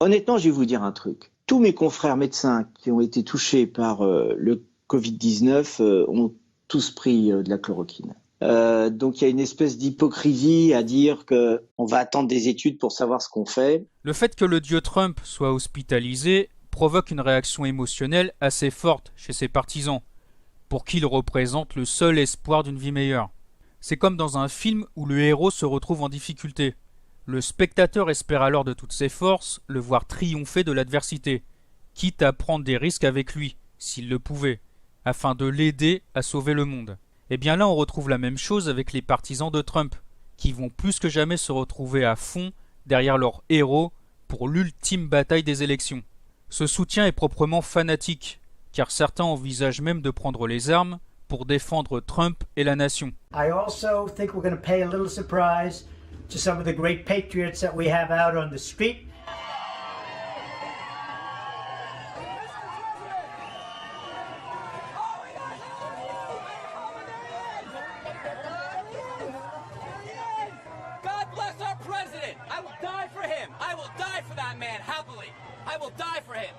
Honnêtement, je vais vous dire un truc. Tous mes confrères médecins qui ont été touchés par le Covid-19 ont tous pris de la chloroquine. Donc il y a une espèce d'hypocrisie à dire que on va attendre des études pour savoir ce qu'on fait. Le fait que le dieu Trump soit hospitalisé provoque une réaction émotionnelle assez forte chez ses partisans, pour qui il représente le seul espoir d'une vie meilleure. C'est comme dans un film où le héros se retrouve en difficulté. Le spectateur espère alors de toutes ses forces le voir triompher de l'adversité, quitte à prendre des risques avec lui, s'il le pouvait, afin de l'aider à sauver le monde. Et bien là on retrouve la même chose avec les partisans de Trump, qui vont plus que jamais se retrouver à fond derrière leur héros pour l'ultime bataille des élections. Ce soutien est proprement fanatique, car certains envisagent même de prendre les armes pour défendre Trump et la nation. I also think we're going to pay a little surprise to some of the great patriots that we have out on the street. God bless our president. I will die for him. I will die for that man happily. I will die for him.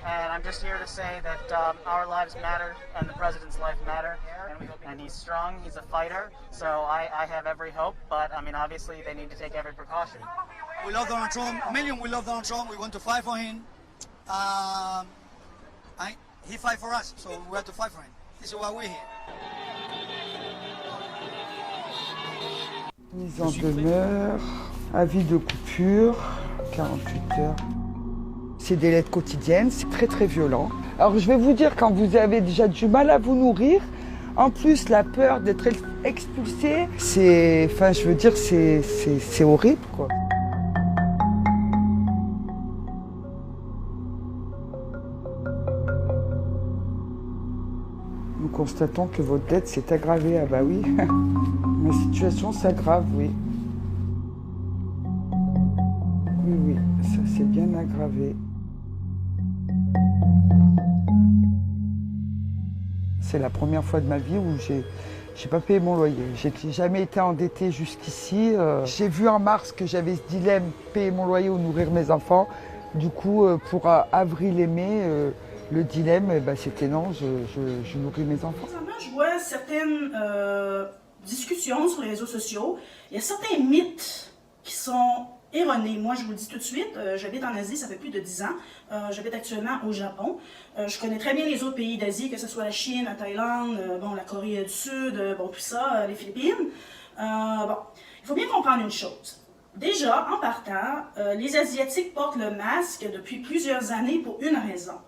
And I'm just here to say that our lives matter and the president's life matter. And he's strong, he's a fighter, so I have every hope, but I mean, obviously they need to take every precaution. We love Donald Trump, we love Donald Trump, we want to fight for him. He fight for us, so we have to fight for him. This is why we're here. Mise en demeure, avis de coupure, 48 heures. C'est des lettres quotidiennes, c'est très très violent. Alors je vais vous dire, quand vous avez déjà du mal à vous nourrir, en plus la peur d'être expulsé, c'est horrible quoi. Nous constatons que votre dette s'est aggravée. Ah bah oui, ma situation s'aggrave, oui. Oui, ça s'est bien aggravé. C'est la première fois de ma vie où j'ai pas payé mon loyer. J'ai jamais été endettée jusqu'ici. J'ai vu en mars que j'avais ce dilemme, payer mon loyer ou nourrir mes enfants. Du coup, pour avril et mai, le dilemme, c'était non, je nourris mes enfants. Je vois certaines discussions sur les réseaux sociaux. Il y a certains mythes qui sont erronés. Moi, je vous le dis tout de suite, j'habite en Asie, ça fait plus de 10 ans. J'habite actuellement au Japon. Je connais très bien les autres pays d'Asie, que ce soit la Chine, la Thaïlande, la Corée du Sud, puis ça, les Philippines. Il faut bien comprendre une chose. Déjà, en partant, les Asiatiques portent le masque depuis plusieurs années pour une raison.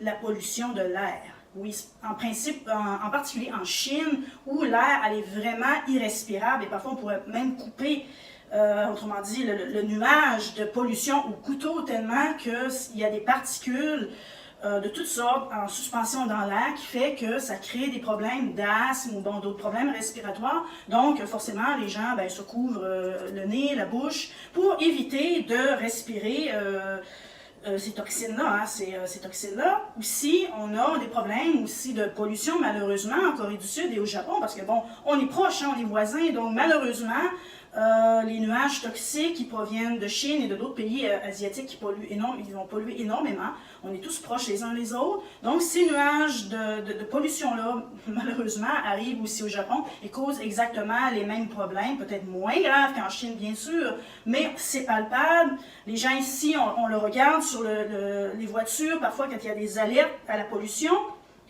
La pollution de l'air. Oui, en principe, en particulier en Chine, où l'air elle est vraiment irrespirable et parfois on pourrait même couper, autrement dit, le nuage de pollution au couteau tellement qu'il y a des particules de toutes sortes en suspension dans l'air qui fait que ça crée des problèmes d'asthme ou d'autres problèmes respiratoires. Donc, forcément, les gens se couvrent le nez, la bouche pour éviter de respirer ces toxines-là, ces toxines-là. Aussi, on a des problèmes aussi de pollution, malheureusement, en Corée du Sud et au Japon, parce que on est proches, on est voisins, donc malheureusement, les nuages toxiques qui proviennent de Chine et de d'autres pays asiatiques qui polluent ils vont polluer énormément. On est tous proches les uns les autres. Donc, ces nuages de pollution-là, malheureusement, arrivent aussi au Japon et causent exactement les mêmes problèmes, peut-être moins graves qu'en Chine, bien sûr, mais c'est palpable. Les gens ici, on le regarde sur les voitures, parfois quand il y a des alertes à la pollution,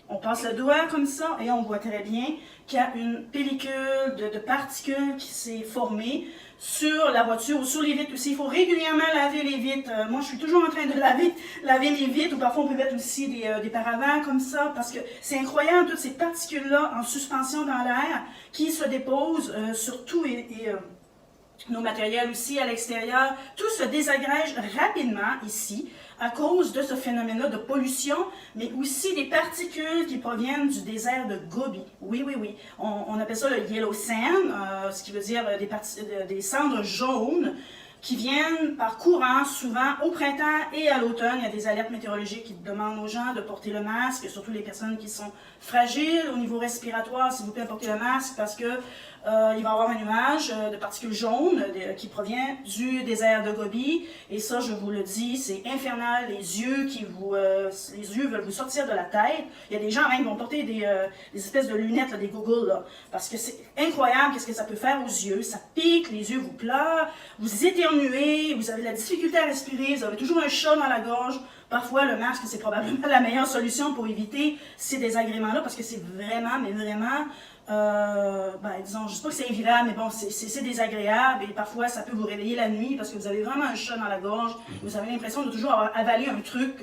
on passe le doigt comme ça et on voit très bien qu'il y a une pellicule de particules qui s'est formée sur la voiture ou sur les vitres aussi. Il faut régulièrement laver les vitres. Moi, je suis toujours en train de laver les vitres ou parfois on peut mettre aussi des paravents comme ça parce que c'est incroyable toutes ces particules-là en suspension dans l'air qui se déposent sur tout et nos matériels aussi à l'extérieur. Tout se désagrège rapidement ici à cause de ce phénomène-là de pollution, mais aussi des particules qui proviennent du désert de Gobi. Oui. On appelle ça le yellow sand, ce qui veut dire des cendres jaunes qui viennent par courant, souvent au printemps et à l'automne. Il y a des alertes météorologiques qui demandent aux gens de porter le masque, surtout les personnes qui sont fragiles au niveau respiratoire. S'il vous plaît, portez le masque parce que il va y avoir un nuage de particules jaunes qui provient du désert de Gobi. Et ça, je vous le dis, c'est infernal. Les yeux veulent vous sortir de la tête. Il y a des gens même qui vont porter des espèces de lunettes, là, des goggles, là, parce que c'est incroyable qu'est-ce que ça peut faire aux yeux. Ça pique, les yeux vous pleurent, vous éternuez, vous avez de la difficulté à respirer, vous avez toujours un chat dans la gorge. Parfois, le masque, c'est probablement la meilleure solution pour éviter ces désagréments-là, parce que c'est vraiment, mais vraiment, disons, je ne sais pas que c'est invivable, mais bon, c'est désagréable, et parfois, ça peut vous réveiller la nuit, parce que vous avez vraiment un chat dans la gorge, vous avez l'impression de toujours avoir avalé un truc,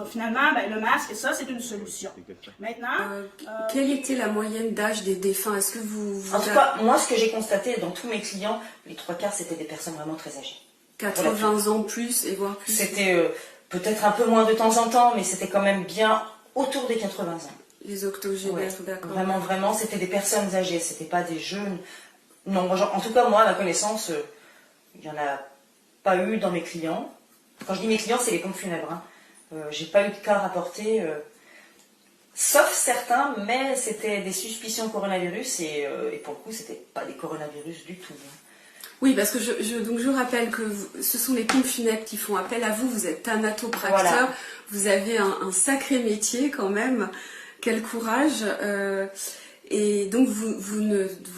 finalement, le masque, ça, c'est une solution. Maintenant... quelle était la moyenne d'âge des défunts? Est-ce que En tout cas, moi, ce que j'ai constaté dans tous mes clients, les 3/4, c'était des personnes vraiment très âgées. 80 ans plus, et voire plus. C'était peut-être un peu moins de temps en temps, mais c'était quand même bien autour des 80 ans. Les octogénaires, d'accord. Vraiment, c'était des personnes âgées, c'était pas des jeunes. Non, en tout cas, moi, à ma connaissance, il n'y en a pas eu dans mes clients. Quand je dis mes clients, c'est les pompes funèbres. J'ai pas eu de cas rapportés, sauf certains, mais c'était des suspicions de coronavirus, et pour le coup, c'était pas des coronavirus du tout. Oui, parce que je rappelle que ce sont les pompes funèbres qui font appel à vous. Vous êtes thanatopracteur, voilà. Vous avez un sacré métier quand même. Quel courage. Et donc vous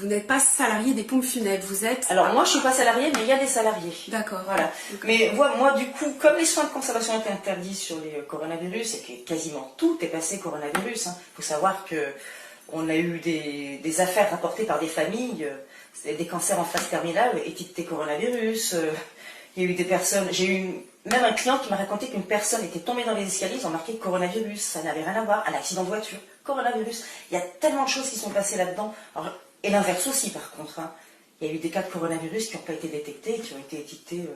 n'êtes pas salarié des pompes funèbres, vous êtes... Alors moi je suis pas salariée, mais il y a des salariés. D'accord. Voilà. Mais moi du coup, comme les soins de conservation étaient interdits sur les coronavirus, et que quasiment tout est passé coronavirus, faut savoir que on a eu des affaires rapportées par des familles, des cancers en phase terminale, étiquetés coronavirus. Il y a eu des personnes, j'ai eu même un client qui m'a raconté qu'une personne était tombée dans les escaliers, ils ont marqué coronavirus, ça n'avait rien à voir, un accident de voiture, coronavirus. Il y a tellement de choses qui sont passées là-dedans. Et l'inverse aussi par contre. Il y a eu des cas de coronavirus qui n'ont pas été détectés, qui ont été étiquetés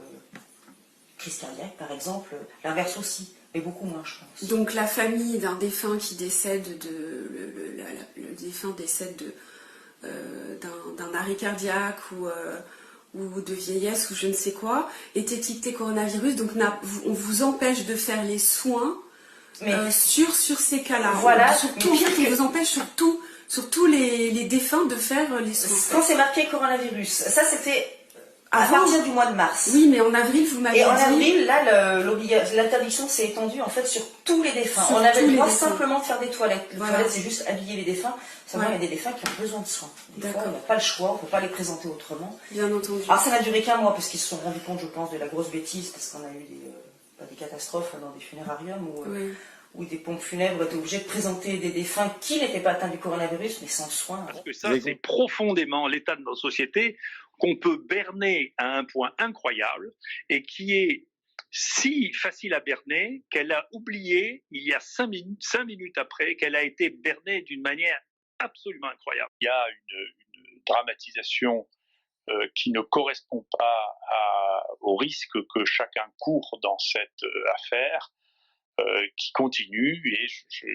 crise cardiaque par exemple. L'inverse aussi, mais beaucoup moins je pense. Donc la famille d'un défunt qui décède le défunt décède d'un arrêt cardiaque ou de vieillesse ou je ne sais quoi, est étiqueté coronavirus, donc on vous empêche de faire les soins sur ces cas-là. Voilà. Surtout, on vous empêche sur tous les défunts de faire les soins. Quand c'est marqué coronavirus, ça c'était à partir du mois de mars. Oui, mais en avril, vous m'avez dit... Et en avril, là, l'interdiction s'est étendue en fait sur tous les défunts. On avait le droit simplement de faire des toilettes. Les toilettes, c'est juste habiller les défunts. Seulement, il y a des défunts qui ont besoin de soins. Des fois, on n'a pas le choix, on ne peut pas les présenter autrement. Bien entendu. Alors, ça n'a duré qu'un mois, parce qu'ils se sont rendus compte, je pense, de la grosse bêtise, parce qu'on a eu des catastrophes dans des funérariums où des pompes funèbres étaient obligées de présenter des défunts qui n'étaient pas atteints du coronavirus, mais sans soins. Parce que ça, c'est profondément l'état de nos sociétés qu'on peut berner à un point incroyable et qui est si facile à berner qu'elle a oublié, il y a 5 minutes après, qu'elle a été bernée d'une manière absolument incroyable. Il y a une dramatisation qui ne correspond pas au risque que chacun court dans cette affaire, qui continue, et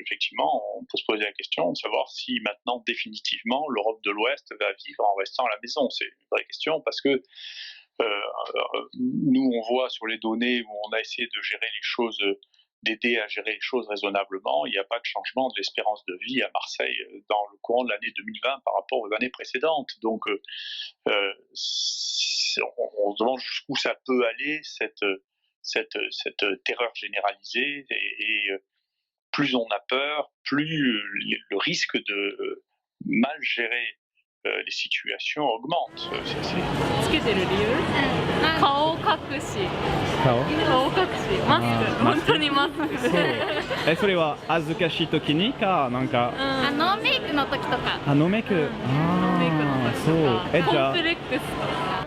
effectivement, on peut se poser la question de savoir si maintenant, définitivement, l'Europe de l'Ouest va vivre en restant à la maison. C'est une vraie question, parce que nous, on voit sur les données où on a essayé de gérer les choses, d'aider à gérer les choses raisonnablement, il n'y a pas de changement de l'espérance de vie à Marseille dans le courant de l'année 2020 par rapport aux années précédentes. Donc, on se demande jusqu'où ça peut aller, cette terreur généralisée, et plus on a peur, plus le risque de mal gérer les situations augmente. つけてる理由？顔隠し。顔隠し。マスク。本当にマスク。それは恥ずかしい時にかなんか。ノーメイクの時とか。ノーメイク。ノーメイクの時とか。そう。じゃあ。コンプレックスとか。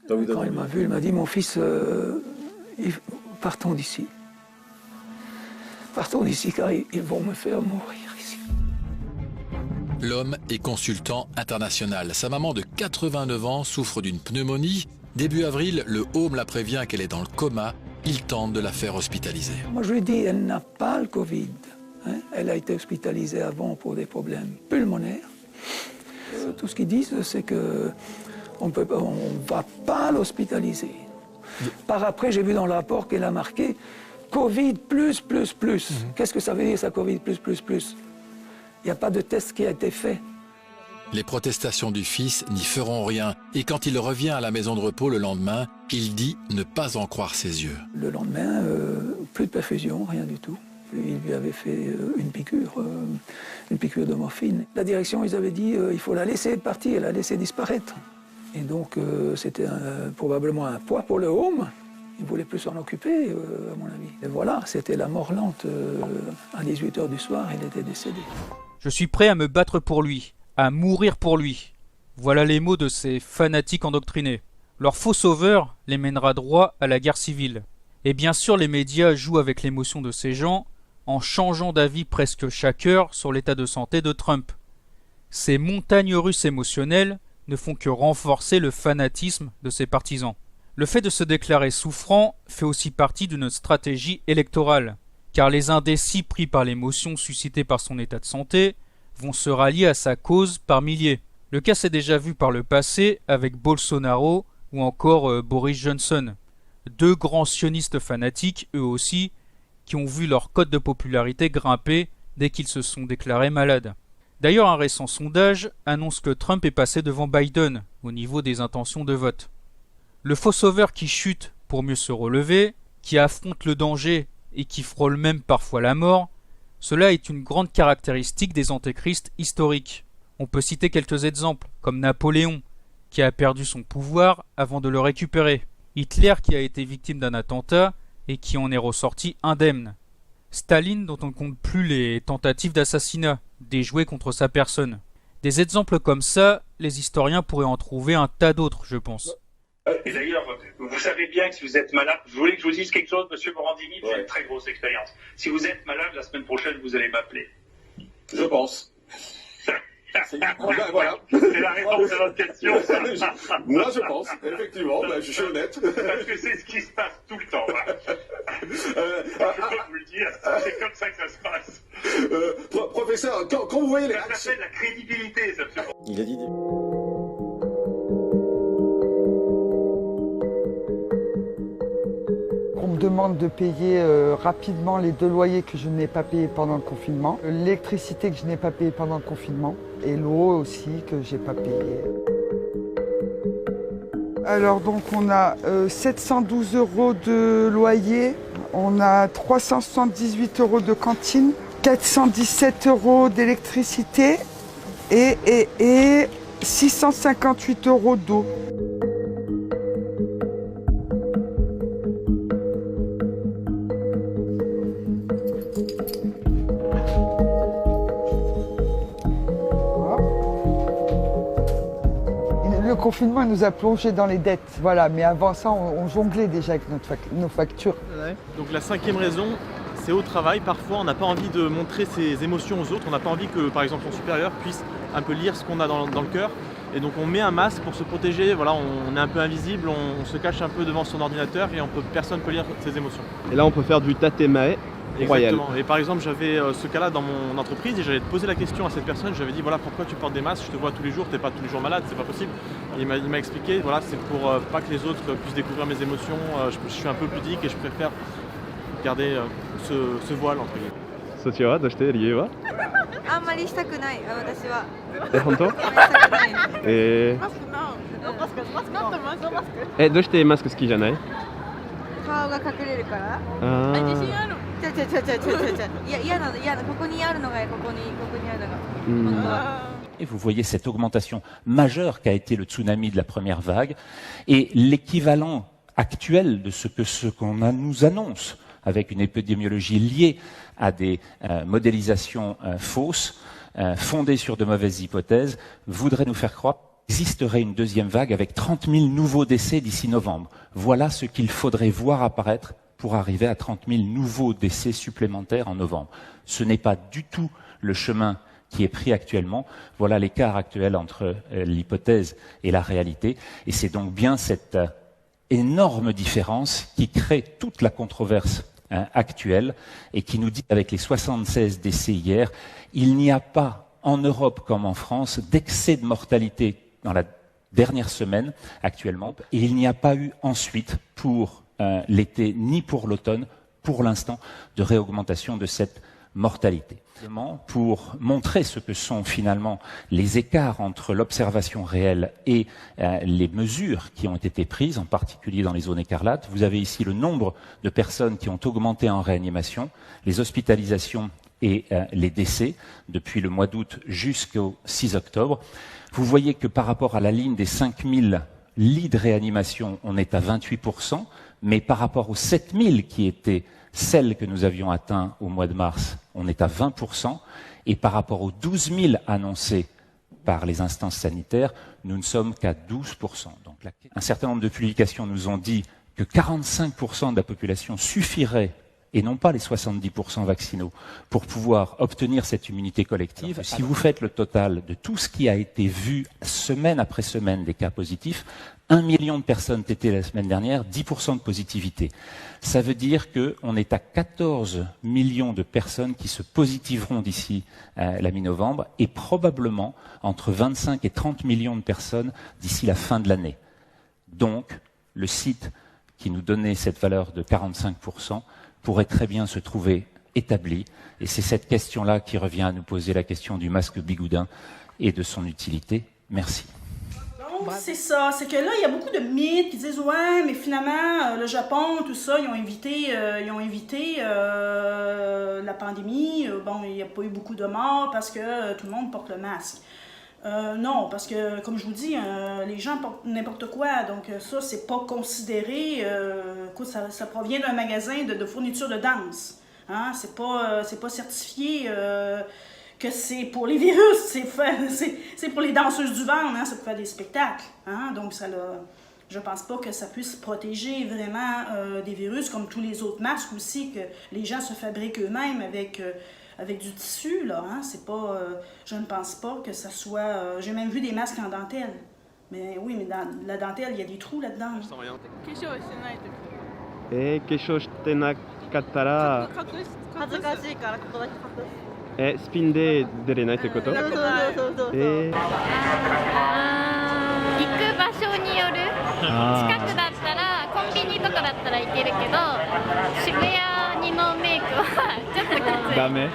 Quand il m'a vu, il m'a dit, mon fils, partons d'ici. Partons d'ici car ils vont me faire mourir ici. L'homme est consultant international. Sa maman de 89 ans souffre d'une pneumonie. Début avril, le home la prévient qu'elle est dans le coma. Il tente de la faire hospitaliser. Moi, je lui dis, elle n'a pas le Covid. Hein. Elle a été hospitalisée avant pour des problèmes pulmonaires. Tout ce qu'ils disent, c'est qu'on ne va pas l'hospitaliser. Par après, j'ai vu dans le rapport qu'elle a marqué Covid plus. Qu'est-ce que ça veut dire, ça, Covid plus? Il n'y a pas de test qui a été fait. Les protestations du fils n'y feront rien. Et quand il revient à la maison de repos le lendemain, il dit ne pas en croire ses yeux. Le lendemain, plus de perfusion, rien du tout. Il lui avait fait une piqûre de morphine. La direction, ils avaient dit il faut la laisser partir, la laisser disparaître. Et donc, c'était probablement un poids pour le home. Il ne voulait plus s'en occuper, à mon avis. Et voilà, c'était la mort lente. À 18h du soir, il était décédé. Je suis prêt à me battre pour lui, à mourir pour lui. Voilà les mots de ces fanatiques endoctrinés. Leur faux sauveur les mènera droit à la guerre civile. Et bien sûr, les médias jouent avec l'émotion de ces gens en changeant d'avis presque chaque heure sur l'état de santé de Trump. Ces montagnes russes émotionnelles ne font que renforcer le fanatisme de ses partisans. Le fait de se déclarer souffrant fait aussi partie d'une stratégie électorale, car les indécis pris par l'émotion suscitée par son état de santé vont se rallier à sa cause par milliers. Le cas s'est déjà vu par le passé avec Bolsonaro ou encore Boris Johnson, deux grands sionistes fanatiques, eux aussi, qui ont vu leur cote de popularité grimper dès qu'ils se sont déclarés malades. D'ailleurs, un récent sondage annonce que Trump est passé devant Biden au niveau des intentions de vote. Le faux sauveur qui chute pour mieux se relever, qui affronte le danger et qui frôle même parfois la mort, cela est une grande caractéristique des antéchrists historiques. On peut citer quelques exemples, comme Napoléon, qui a perdu son pouvoir avant de le récupérer, Hitler qui a été victime d'un attentat et qui en est ressorti indemne, Staline dont on ne compte plus les tentatives d'assassinat déjouées contre sa personne. Des exemples comme ça, les historiens pourraient en trouver un tas d'autres, je pense. Et d'ailleurs, vous savez bien que si vous êtes malade, vous voulez que je vous dise quelque chose, monsieur Morandini, j'ai une très grosse expérience. Si vous êtes malade, la semaine prochaine, vous allez m'appeler. Je pense. Voilà. C'est la réponse à votre question. Moi, je pense, effectivement, je suis honnête. Parce que c'est ce qui se passe tout le temps. Voilà. Je peux vous le dire, c'est comme ça que ça se passe. Professeur, quand vous voyez les réactions... Ça s'appelle la crédibilité, ça. Il a dit... On me demande de payer rapidement les 2 loyers que je n'ai pas payés pendant le confinement, l'électricité que je n'ai pas payée pendant le confinement et l'eau aussi que je n'ai pas payée. Alors donc on a 712 € de loyer, on a 378 € de cantine, 417 € d'électricité et 658 € d'eau. Le confinement nous a plongé dans les dettes, voilà. Mais avant ça, on jonglait déjà avec nos factures. Ouais. Donc la 5e raison, c'est au travail. Parfois, on n'a pas envie de montrer ses émotions aux autres. On n'a pas envie que, par exemple, son supérieur puisse un peu lire ce qu'on a dans le cœur. Et donc, on met un masque pour se protéger. Voilà, on est un peu invisible, on se cache un peu devant son ordinateur et personne ne peut lire ses émotions. Et là, on peut faire du tatemae. Royal. Exactement. Et par exemple, j'avais ce cas-là dans mon entreprise et j'allais poser la question à cette personne. J'avais dit voilà, pourquoi tu portes des masques? Je te vois tous les jours, t'es pas tous les jours malade, c'est pas possible. Et il m'a expliqué voilà, c'est pour pas que les autres puissent découvrir mes émotions. Je suis un peu pudique et je préfère garder ce voile entre guillemets. そちらはどうして理由は？あんまりしたくない私は。本当？マスクどうしてマスク好きじゃない？顔が隠れるから。自信ある。嫌なのここにあるのがここにあるのが。Et vous voyez cette augmentation majeure qu'a été le tsunami de la première vague et l'équivalent actuel de ce qu'on nous annonce avec une épidémiologie liée à des modélisations fausses, fondées sur de mauvaises hypothèses, voudrait nous faire croire qu'il existerait une deuxième vague avec 30 000 nouveaux décès d'ici novembre. Voilà ce qu'il faudrait voir apparaître pour arriver à 30 000 nouveaux décès supplémentaires en novembre. Ce n'est pas du tout le chemin qui est pris actuellement. Voilà l'écart actuel entre l'hypothèse et la réalité. Et c'est donc bien cette énorme différence qui crée toute la controverse actuelle et qui nous dit, avec les 76 décès hier, il n'y a pas en Europe comme en France d'excès de mortalité dans la dernière semaine actuellement, et il n'y a pas eu ensuite pour l'été ni pour l'automne, pour l'instant, de réaugmentation de cette mortalité. Pour montrer ce que sont finalement les écarts entre l'observation réelle et les mesures qui ont été prises, en particulier dans les zones écarlates, vous avez ici le nombre de personnes qui ont augmenté en réanimation, les hospitalisations et les décès depuis le mois d'août jusqu'au 6 octobre. Vous voyez que par rapport à la ligne des 5000 lits de réanimation, on est à 28%, mais par rapport aux 7000 qui étaient celles que nous avions atteintes au mois de mars, on est à 20%, et par rapport aux 12 000 annoncés par les instances sanitaires, nous ne sommes qu'à 12%. Donc, un certain nombre de publications nous ont dit que 45% de la population suffirait, et non pas les 70% vaccinaux, pour pouvoir obtenir cette immunité collective. Si vous faites le total de tout ce qui a été vu semaine après semaine des cas positifs, 1 million de personnes tétées la semaine dernière, 10% de positivité. Ça veut dire qu'on est à 14 millions de personnes qui se positiveront d'ici la mi-novembre et probablement entre 25 et 30 millions de personnes d'ici la fin de l'année. Donc, le site qui nous donnait cette valeur de 45% pourrait très bien se trouver établi. Et c'est cette question-là qui revient à nous poser la question du masque bigoudin et de son utilité. Merci. Donc, c'est ça. C'est que là, il y a beaucoup de mythes qui disent « Ouais, mais finalement, le Japon, tout ça, ils ont évité la pandémie. Bon, il n'y a pas eu beaucoup de morts parce que tout le monde porte le masque. » Non, parce que, comme je vous dis, les gens portent n'importe quoi, donc ça, c'est pas considéré, écoute, ça provient d'un magasin de fourniture de danse, hein? C'est pas certifié que c'est pour les virus, c'est pour les danseuses du ventre, hein? C'est pour faire des spectacles, hein? Donc je pense pas que ça puisse protéger vraiment des virus, comme tous les autres masques aussi, que les gens se fabriquent eux-mêmes avec du tissu, là, hein, c'est pas... je ne pense pas que ça soit... j'ai même vu des masques en dentelle. Mais oui, mais dans la dentelle, il y a des trous là-dedans.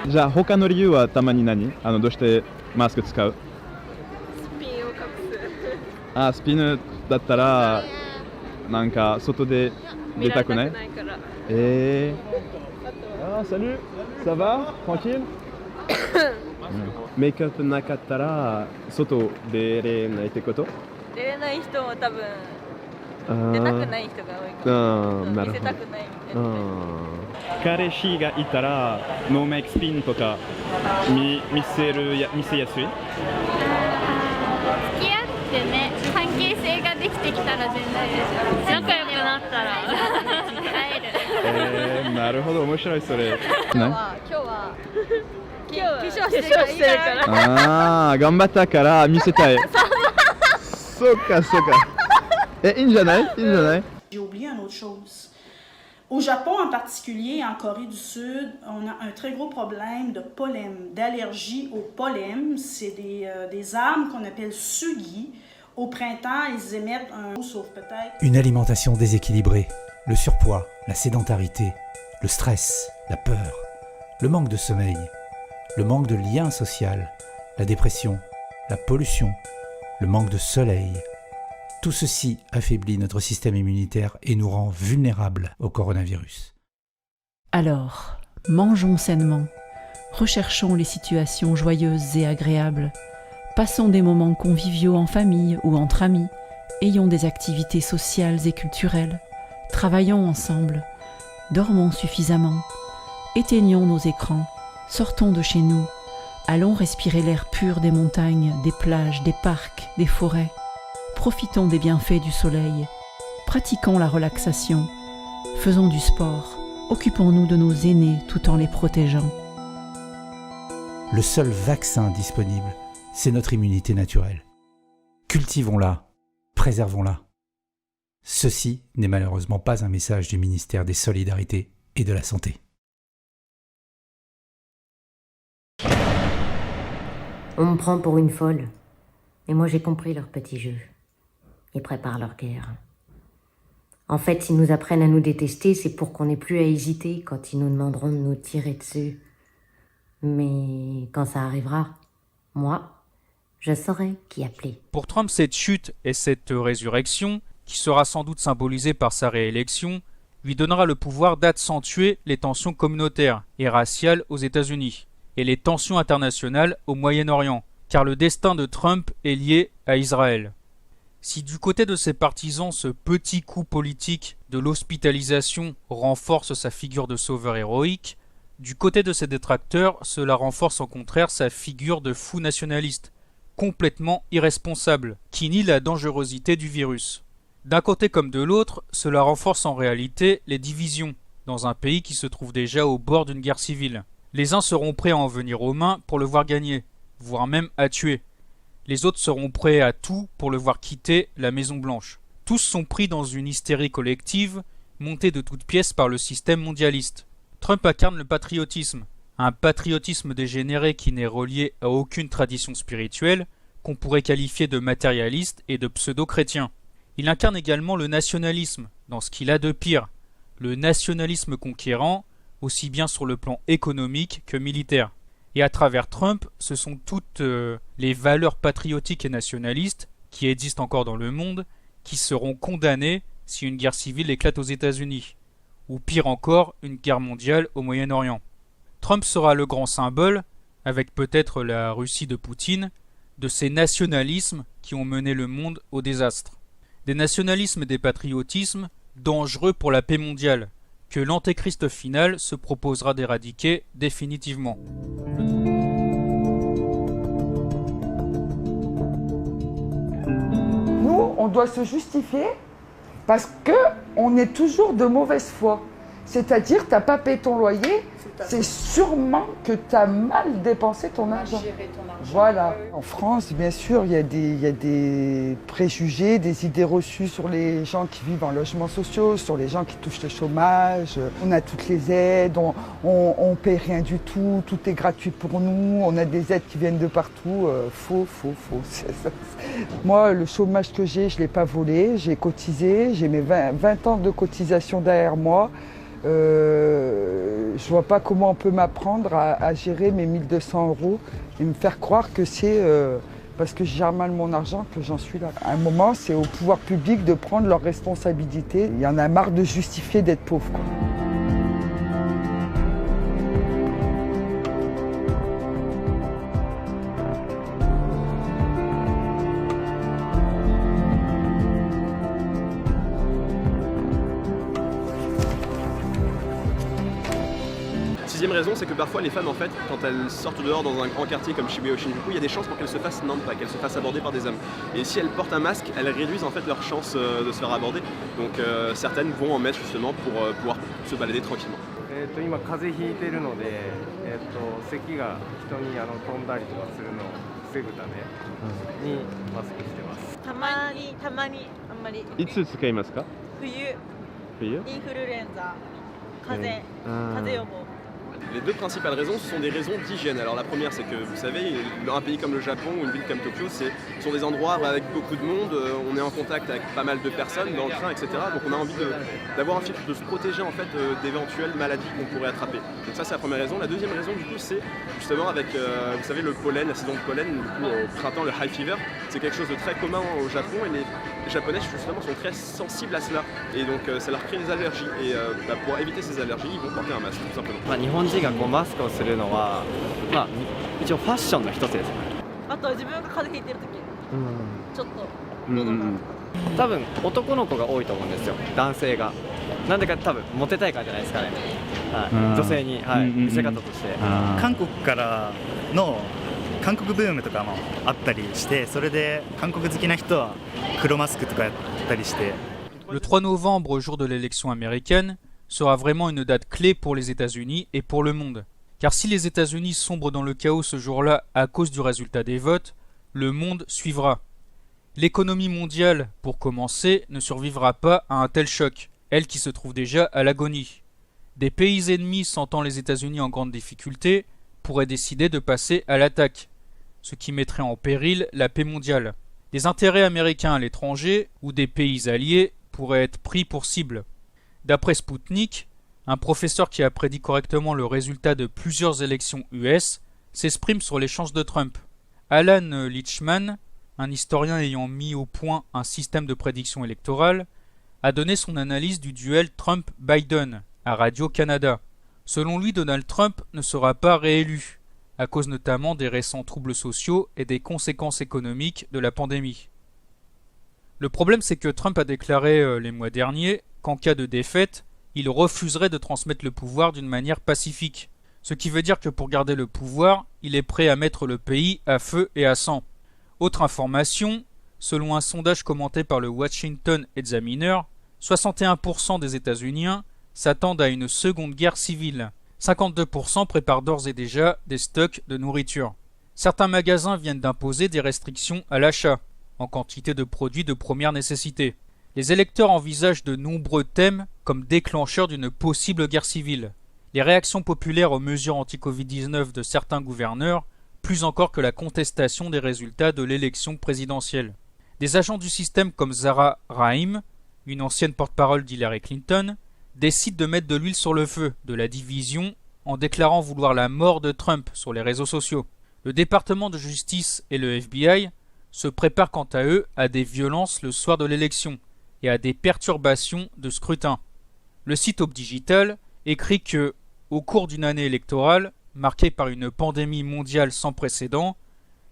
じゃあ他の理由はたまに何？どうしてマスク使う？スピンを隠す。あ、スピンだったらなんか外で出たくない？あ、salut, ça va? Tranquille? メイクアップなかったら外出れないってこと？出れない人も多分出たくない人が多いから、見せたくないみたいな。彼氏がいたらノーメイクスピンとか見せやすい？付き合ってね、関係性ができてきたら全然仲良くなったら会える。なるほど、面白いそれ。今日は化粧してるから。ああ、頑張ったから見せたい。そうかそうか。いいんじゃない？いいんじゃない？ J'ai oublié une autre chose. Au Japon en particulier, en Corée du Sud, on a un très gros problème de pollen, d'allergie au pollen. C'est des arbres qu'on appelle sugi. Au printemps, ils émettent un... sauf peut-être... Une alimentation déséquilibrée, le surpoids, la sédentarité, le stress, la peur, le manque de sommeil, le manque de lien social, la dépression, la pollution, le manque de soleil. Tout ceci affaiblit notre système immunitaire et nous rend vulnérables au coronavirus. Alors, mangeons sainement, recherchons les situations joyeuses et agréables, passons des moments conviviaux en famille ou entre amis, ayons des activités sociales et culturelles, travaillons ensemble, dormons suffisamment, éteignons nos écrans, sortons de chez nous, allons respirer l'air pur des montagnes, des plages, des parcs, des forêts. Profitons des bienfaits du soleil, pratiquons la relaxation, faisons du sport, occupons-nous de nos aînés tout en les protégeant. Le seul vaccin disponible, c'est notre immunité naturelle. Cultivons-la, préservons-la. Ceci n'est malheureusement pas un message du ministère des Solidarités et de la Santé. On me prend pour une folle. Et moi j'ai compris leur petit jeu. Ils préparent leur guerre. En fait, s'ils nous apprennent à nous détester, c'est pour qu'on n'ait plus à hésiter quand ils nous demanderont de nous tirer dessus. Mais quand ça arrivera, moi, je saurai qui appeler. Pour Trump, cette chute et cette résurrection, qui sera sans doute symbolisée par sa réélection, lui donnera le pouvoir d'accentuer les tensions communautaires et raciales aux États-Unis et les tensions internationales au Moyen-Orient, car le destin de Trump est lié à Israël. Si du côté de ses partisans, ce petit coup politique de l'hospitalisation renforce sa figure de sauveur héroïque, du côté de ses détracteurs, cela renforce au contraire sa figure de fou nationaliste, complètement irresponsable, qui nie la dangerosité du virus. D'un côté comme de l'autre, cela renforce en réalité les divisions, dans un pays qui se trouve déjà au bord d'une guerre civile. Les uns seront prêts à en venir aux mains pour le voir gagner, voire même à tuer. Les autres seront prêts à tout pour le voir quitter la Maison-Blanche. Tous sont pris dans une hystérie collective, montée de toutes pièces par le système mondialiste. Trump incarne le patriotisme, un patriotisme dégénéré qui n'est relié à aucune tradition spirituelle, qu'on pourrait qualifier de matérialiste et de pseudo-chrétien. Il incarne également le nationalisme, dans ce qu'il a de pire, le nationalisme conquérant, aussi bien sur le plan économique que militaire. Et à travers Trump, ce sont toutes les valeurs patriotiques et nationalistes qui existent encore dans le monde, qui seront condamnées si une guerre civile éclate aux États-Unis, ou pire encore, une guerre mondiale au Moyen-Orient. Trump sera le grand symbole, avec peut-être la Russie de Poutine, de ces nationalismes qui ont mené le monde au désastre. Des nationalismes et des patriotismes dangereux pour la paix mondiale, que l'antéchrist final se proposera d'éradiquer définitivement. Nous, on doit se justifier parce qu'on est toujours de mauvaise foi. C'est-à-dire, tu n'as pas payé ton loyer, c'est sûrement que tu as mal dépensé ton argent. Voilà. En France, bien sûr, il y a des préjugés, des idées reçues sur les gens qui vivent en logements sociaux, sur les gens qui touchent le chômage. On a toutes les aides, on paye rien du tout, tout est gratuit pour nous, on a des aides qui viennent de partout. Faux. Moi, le chômage que j'ai, je ne l'ai pas volé, j'ai cotisé, j'ai mes 20 ans de cotisation derrière moi. Je vois pas comment on peut m'apprendre à gérer mes 1 200 € et me faire croire que c'est parce que je gère mal mon argent que j'en suis là. À un moment, c'est au pouvoir public de prendre leurs responsabilités. Il y en a marre de justifier d'être pauvre, quoi. Sixième raison, c'est que parfois les femmes, en fait, quand elles sortent dehors dans un grand quartier comme Shibuya ou Shinjuku, il y a des chances pour qu'elles se fassent namba, qu'elles se fassent aborder par des hommes. Et si elles portent un masque, elles réduisent en fait leurs chances de se faire aborder. Donc certaines vont en mettre justement pour pouvoir se balader tranquillement. 今風邪ひいてるので、咳が人に飛んだりとかするのを防ぐためにマスクしてます。たまにあんまり。いつ使いますか？冬。冬？インフルエンザ、風邪予防。 Les deux principales raisons, ce sont des raisons d'hygiène. Alors la première, c'est que vous savez, un pays comme le Japon ou une ville comme Tokyo, ce sont des endroits avec beaucoup de monde, on est en contact avec pas mal de personnes dans le train, etc. Donc on a envie d'avoir un filtre, de se protéger en fait d'éventuelles maladies qu'on pourrait attraper. Donc ça c'est la première raison. La deuxième raison du coup c'est justement avec, vous savez, le pollen, la saison de pollen, du coup au printemps le high fever, c'est quelque chose de très commun au Japon et les Japonais justement sont très sensibles à cela et donc ça leur crée des allergies et pour éviter ces allergies ils vont porter un masque tout simplement. がこうマスクをするのは、まあ、一応ファッションの一つです。あとは自分が風邪ひいてる時、ちょっと喉が多分男の子が多いと思うんですよ、男性が。なんでか多分モテたいからじゃないですかね。はい、女性に、はい、見せ方として。韓国からの韓国ブームとかもあったりして、それで韓国好きな人は黒マスクとかやったりして。Le 3 novembre, jour de l'élection américaine, sera vraiment une date clé pour les États-Unis et pour le monde, Car si les États-Unis sombrent dans le chaos ce jour-là à cause du résultat des votes, le monde suivra. L'économie mondiale, pour commencer, ne survivra pas à un tel choc, elle qui se trouve déjà à l'agonie. Des pays ennemis sentant les États-Unis en grande difficulté pourraient décider de passer à l'attaque, ce qui mettrait en péril la paix mondiale. Des intérêts américains à l'étranger ou des pays alliés pourraient être pris pour cible. D'après Sputnik, un professeur qui a prédit correctement le résultat de plusieurs élections US s'exprime sur les chances de Trump. Alan Lichtman, un historien ayant mis au point un système de prédiction électorale, a donné son analyse du duel Trump-Biden à Radio-Canada. Selon lui, Donald Trump ne sera pas réélu, à cause notamment des récents troubles sociaux et des conséquences économiques de la pandémie. Le problème, c'est que Trump a déclaré les mois derniers qu'en cas de défaite, il refuserait de transmettre le pouvoir d'une manière pacifique. Ce qui veut dire que pour garder le pouvoir, il est prêt à mettre le pays à feu et à sang. Autre information, selon un sondage commenté par le Washington Examiner, 61% des États-Unis s'attendent à une seconde guerre civile. 52% préparent d'ores et déjà des stocks de nourriture. Certains magasins viennent d'imposer des restrictions à l'achat, en quantité de produits de première nécessité. Les électeurs envisagent de nombreux thèmes comme déclencheurs d'une possible guerre civile. Les réactions populaires aux mesures anti-Covid-19 de certains gouverneurs, plus encore que la contestation des résultats de l'élection présidentielle. Des agents du système comme Zara Rahim, une ancienne porte-parole d'Hillary Clinton, décident de mettre de l'huile sur le feu de la division en déclarant vouloir la mort de Trump sur les réseaux sociaux. Le département de justice et le FBI se préparent quant à eux à des violences le soir de l'élection et à des perturbations de scrutin. Le site OpDigital écrit que, au cours d'une année électorale marquée par une pandémie mondiale sans précédent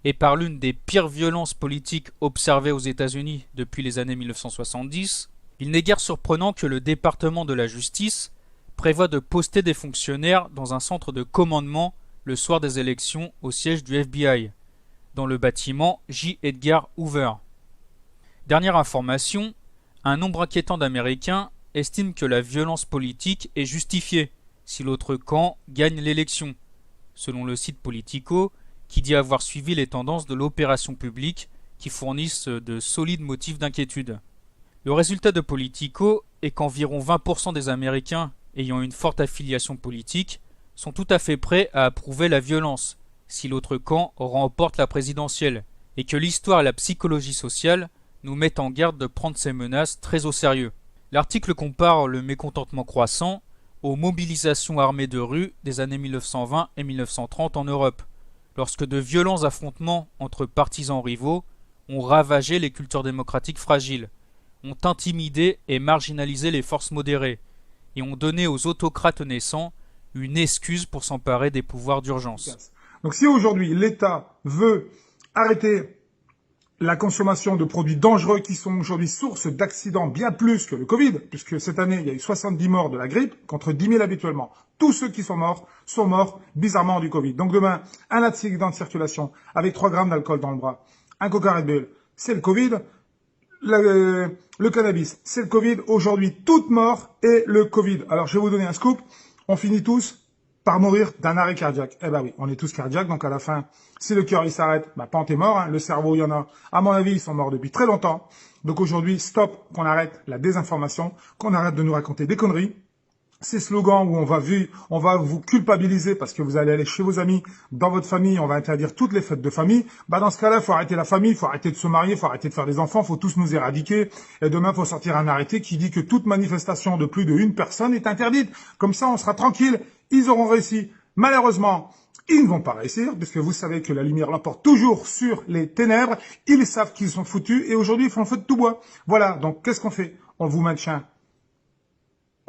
et par l'une des pires violences politiques observées aux États-Unis depuis les années 1970, il n'est guère surprenant que le département de la justice prévoit de poster des fonctionnaires dans un centre de commandement le soir des élections au siège du FBI, dans le bâtiment J. Edgar Hoover. Dernière information, un nombre inquiétant d'Américains estime que la violence politique est justifiée si l'autre camp gagne l'élection, selon le site Politico, qui dit avoir suivi les tendances de l'opération publique qui fournissent de solides motifs d'inquiétude. Le résultat de Politico est qu'environ 20% des Américains ayant une forte affiliation politique sont tout à fait prêts à approuver la violence si l'autre camp remporte la présidentielle, et que l'histoire et la psychologie sociale nous mettent en garde de prendre ces menaces très au sérieux. L'article compare le mécontentement croissant aux mobilisations armées de rue des années 1920 et 1930 en Europe, lorsque de violents affrontements entre partisans rivaux ont ravagé les cultures démocratiques fragiles, ont intimidé et marginalisé les forces modérées, et ont donné aux autocrates naissants une excuse pour s'emparer des pouvoirs d'urgence. Donc si aujourd'hui l'État veut arrêter la consommation de produits dangereux qui sont aujourd'hui source d'accidents bien plus que le Covid, puisque cette année il y a eu 70 morts de la grippe contre 10 000 habituellement. Tous ceux qui sont morts bizarrement du Covid. Donc demain, un accident de circulation avec 3 grammes d'alcool dans le bras, un Coca Red Bull, c'est le Covid. Le cannabis, c'est le Covid. Aujourd'hui, toute mort est le Covid. Alors, je vais vous donner un scoop. On finit tous par mourir d'un arrêt cardiaque. Eh ben oui, on est tous cardiaques. Donc, à la fin, si le cœur, il s'arrête, bah, pan, t'es mort. Hein. Le cerveau, il y en a. À mon avis, ils sont morts depuis très longtemps. Donc, aujourd'hui, stop, qu'on arrête la désinformation, qu'on arrête de nous raconter des conneries. Ces slogans où on va vous culpabiliser parce que vous allez aller chez vos amis, dans votre famille, on va interdire toutes les fêtes de famille. Bah, dans ce cas-là, faut arrêter la famille, faut arrêter de se marier, faut arrêter de faire des enfants, faut tous nous éradiquer. Et demain, faut sortir un arrêté qui dit que toute manifestation de plus d'1 personne est interdite. Comme ça, on sera tranquille. Ils auront réussi. Malheureusement, ils ne vont pas réussir, puisque vous savez que la lumière l'emporte toujours sur les ténèbres. Ils savent qu'ils sont foutus et aujourd'hui, ils font le feu de tout bois. Voilà. Donc, qu'est-ce qu'on fait? On vous maintient.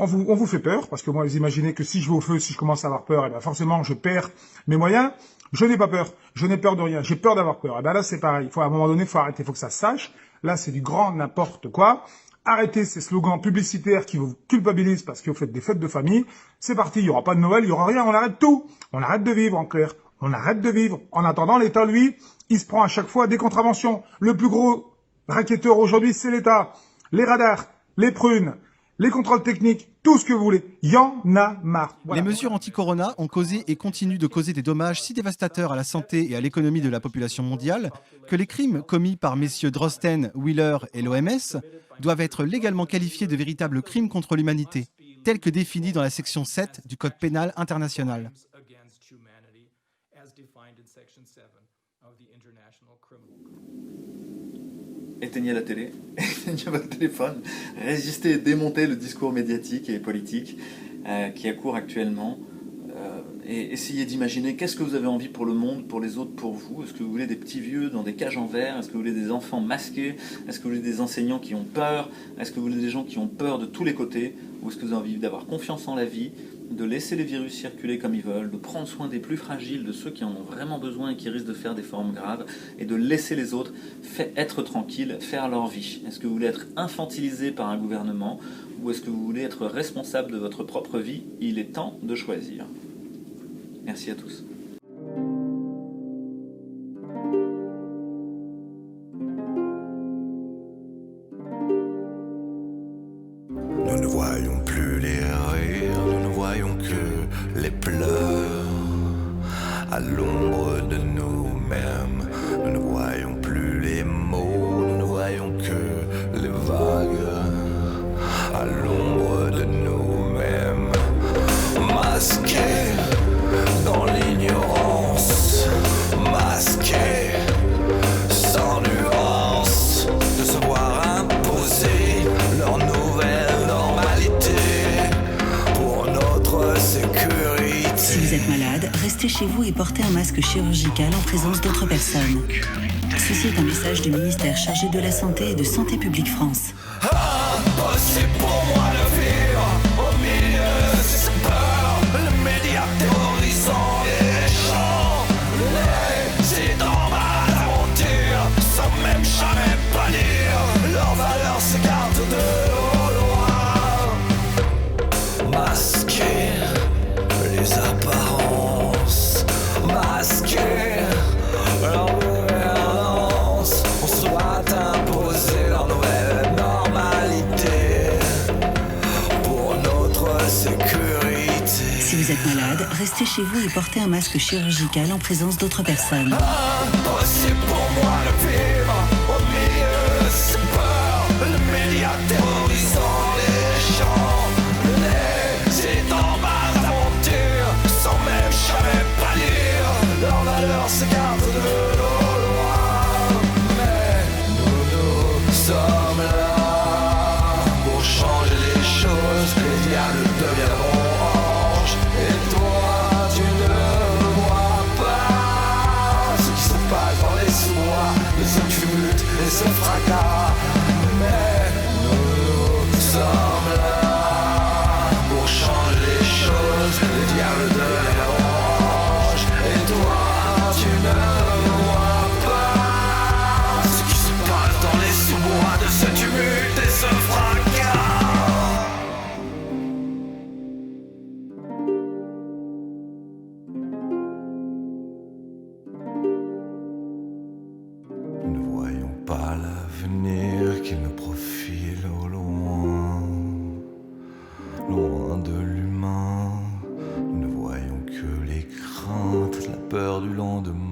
On vous fait peur, parce que moi, vous imaginez que si je vais au feu, si je commence à avoir peur, eh ben forcément, je perds mes moyens. Je n'ai pas peur. Je n'ai peur de rien. J'ai peur d'avoir peur. Et ben là, c'est pareil. À un moment donné, faut arrêter. Faut que ça se sache. Là, c'est du grand n'importe quoi. Arrêtez ces slogans publicitaires qui vous culpabilisent parce que vous faites des fêtes de famille. C'est parti. Il y aura pas de Noël. Il y aura rien. On arrête tout. On arrête de vivre, en clair. On arrête de vivre. En attendant, l'État, lui, il se prend à chaque fois des contraventions. Le plus gros racketteur aujourd'hui, c'est l'État. Les radars, les prunes, les contrôles techniques, tout ce que vous voulez. Il y en a marre. Voilà. Les mesures anti-corona ont causé et continuent de causer des dommages si dévastateurs à la santé et à l'économie de la population mondiale que les crimes commis par messieurs Drosten, Wheeler et l'OMS doivent être légalement qualifiés de véritables crimes contre l'humanité, tels que définis dans la section 7 du Code pénal international. Éteignez la télé, éteignez votre téléphone, résistez et démontez le discours médiatique et politique qui accourt actuellement et essayez d'imaginer qu'est-ce que vous avez envie pour le monde, pour les autres, pour vous. Est-ce que vous voulez des petits vieux dans des cages en verre? Est-ce que vous voulez des enfants masqués? Est-ce que vous voulez des enseignants qui ont peur? Est-ce que vous voulez des gens qui ont peur de tous les côtés? Ou est-ce que vous avez envie d'avoir confiance en la vie, de laisser les virus circuler comme ils veulent, de prendre soin des plus fragiles, de ceux qui en ont vraiment besoin et qui risquent de faire des formes graves, et de laisser les autres être tranquilles, faire leur vie? Est-ce que vous voulez être infantilisé par un gouvernement, ou est-ce que vous voulez être responsable de votre propre vie? Il est temps de choisir. Merci à tous. Nous ne voyons plus les rires, nous ne voyons que les pleurs. À l'ombre de nous-mêmes, nous ne voyons plus les mots, nous ne voyons que les vagues. À l'ombre de nous-mêmes, masqués dans l'ignorance, masqués sans nuance, de se voir imposer leur nouvelle normalité pour notre sécurité. Si vous êtes malade, restez chez vous et portez un masque chirurgical en présence d'autres personnes. Ceci est un message du ministère chargé de la Santé et de Santé publique France. Impossible pour moi de vivre au milieu de ces peurs, le média terrorisant les gens, les dans ma aventure, sans même jamais pâlir, leurs valeurs s'écartent de loin. Masquer les apparences, masquer leur gouvernance, on se doit imposer leur nouvelle normalité pour notre sécurité. Si vous êtes malade, restez chez vous et portez un masque chirurgical en présence d'autres personnes. Impossible pour moi de vivre au milieu de ces peurs, le média terrorisant les gens, les dans ma aventure, sans même jamais pâlir, leurs valeurs s'écartent de loin. Mais nous sommes là pour changer les choses, les diables deviendront anges, et toi tu ne vois pas ce qui se passe dans les sous-bois de ce tumulte et ce fracas. Mais nous sommes là pour changer les choses, les diables deviendront anges, et toi tu ne vois pas ce qui se passe dans les sous-bois de ce tumulte et ce fracas. Nous ne voyons pas l'avenir qui nous profile au loin, loin de l'humain. Nous ne voyons que les craintes, la peur du lendemain.